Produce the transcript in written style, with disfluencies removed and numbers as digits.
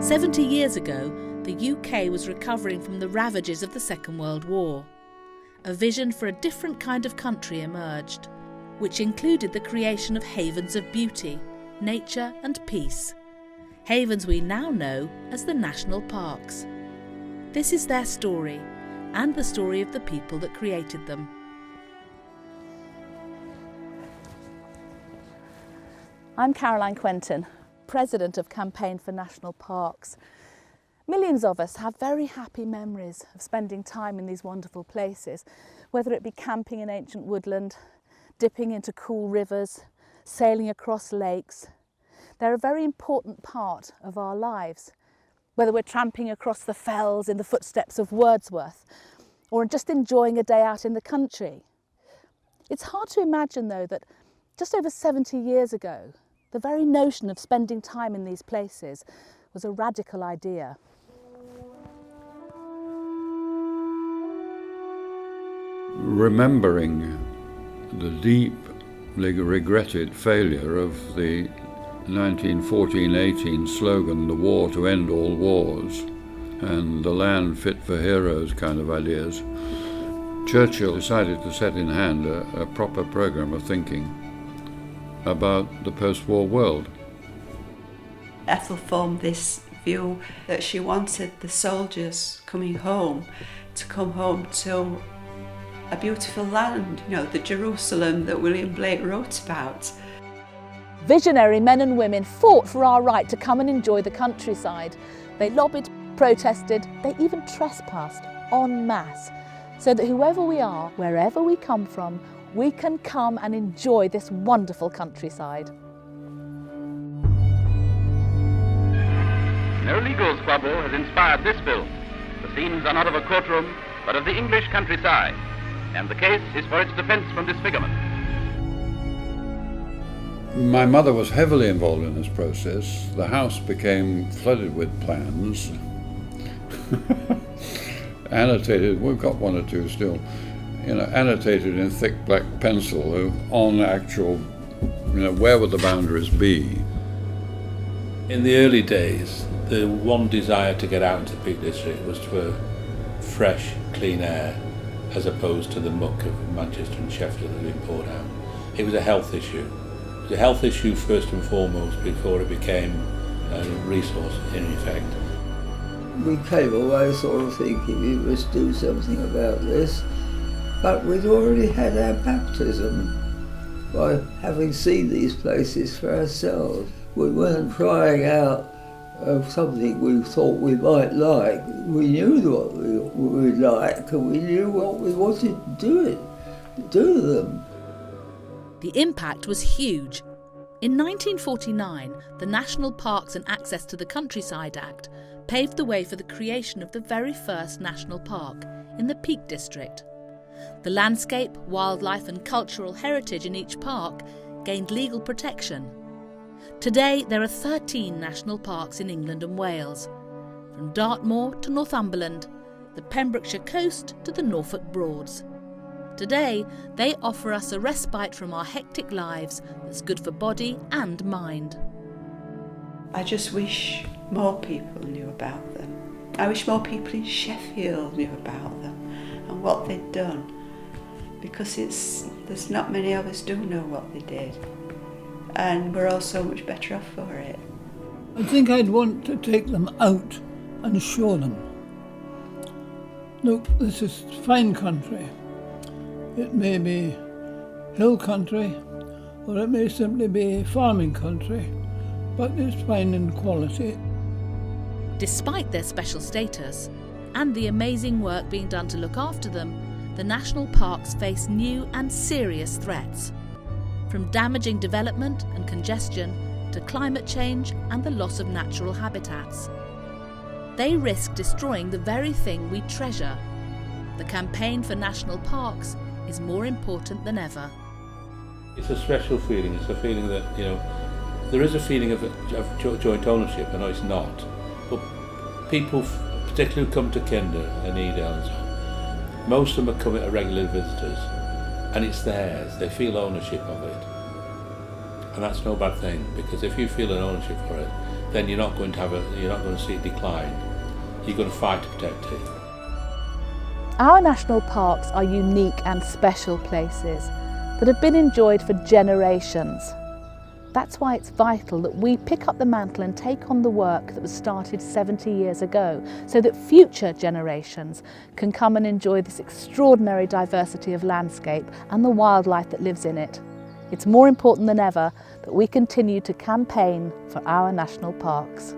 70 years ago, the UK was recovering from the ravages of the Second World War. A vision for a different kind of country emerged, which included the creation of havens of beauty, nature and peace. Havens we now know as the national parks. This is their story, and the story of the people that created them. I'm Caroline Quentin, President of Campaign for National Parks. Millions of us have very happy memories of spending time in these wonderful places, whether it be camping in ancient woodland, dipping into cool rivers, sailing across lakes. They're a very important part of our lives, whether we're tramping across the fells in the footsteps of Wordsworth, or just enjoying a day out in the country. It's hard to imagine, though, that just over 70 years ago, the very notion of spending time in these places was a radical idea. Remembering the deeply regretted failure of the 1914-18 slogan, the war to end all wars, and the land fit for heroes kind of ideas, Churchill decided to set in hand a proper programme of thinking about the post-war world. Ethel formed this view that she wanted the soldiers coming home to come home to a beautiful land, the Jerusalem that William Blake wrote about. Visionary men and women fought for our right to come and enjoy the countryside. They lobbied, protested, they even trespassed en masse, so that whoever we are, wherever we come from, we can come and enjoy this wonderful countryside. No legal squabble has inspired this bill. The scenes are not of a courtroom, but of the English countryside, and the case is for its defence from disfigurement. My mother was heavily involved in this process. The house became flooded with plans, annotated, we've got one or two still, annotated in thick black pencil on actual, where would the boundaries be. In the early days, the one desire to get out into the Peak District was for fresh, clean air, as opposed to the muck of Manchester and Sheffield that had been poured out. It was a health issue. It was a health issue first and foremost before it became a resource in effect. We came away sort of thinking we must do something about this, but we'd already had our baptism by having seen these places for ourselves. We weren't trying out something we thought we might like. We knew what we would like, and we knew what we wanted to do them. The impact was huge. In 1949, the National Parks and Access to the Countryside Act paved the way for the creation of the very first national park in the Peak District. The landscape, wildlife and cultural heritage in each park gained legal protection. Today there are 13 national parks in England and Wales, from Dartmoor to Northumberland, the Pembrokeshire Coast to the Norfolk Broads. Today they offer us a respite from our hectic lives that's good for body and mind. I just wish more people knew about them. I wish more people in Sheffield knew about them and what they'd done, because there's not many of us do know what they did, and we're all so much better off for it. I think I'd want to take them out and show them. Look, this is fine country. It may be hill country, or it may simply be farming country, but it's fine in quality. Despite their special status and the amazing work being done to look after them, the national parks face new and serious threats, from damaging development and congestion to climate change and the loss of natural habitats. They risk destroying the very thing we treasure. The campaign for national parks is more important than ever. It's a special feeling. It's a feeling that, there is a feeling of joint ownership. I know it's not, but people, particularly who come to Kinder and Edale and so on, most of them are coming as regular visitors, and it's theirs. They feel ownership of it. And that's no bad thing, because if you feel an ownership for it, then you're not going to see it decline. You're going to fight to protect it. Our national parks are unique and special places that have been enjoyed for generations. That's why it's vital that we pick up the mantle and take on the work that was started 70 years ago, so that future generations can come and enjoy this extraordinary diversity of landscape and the wildlife that lives in it. It's more important than ever that we continue to campaign for our national parks.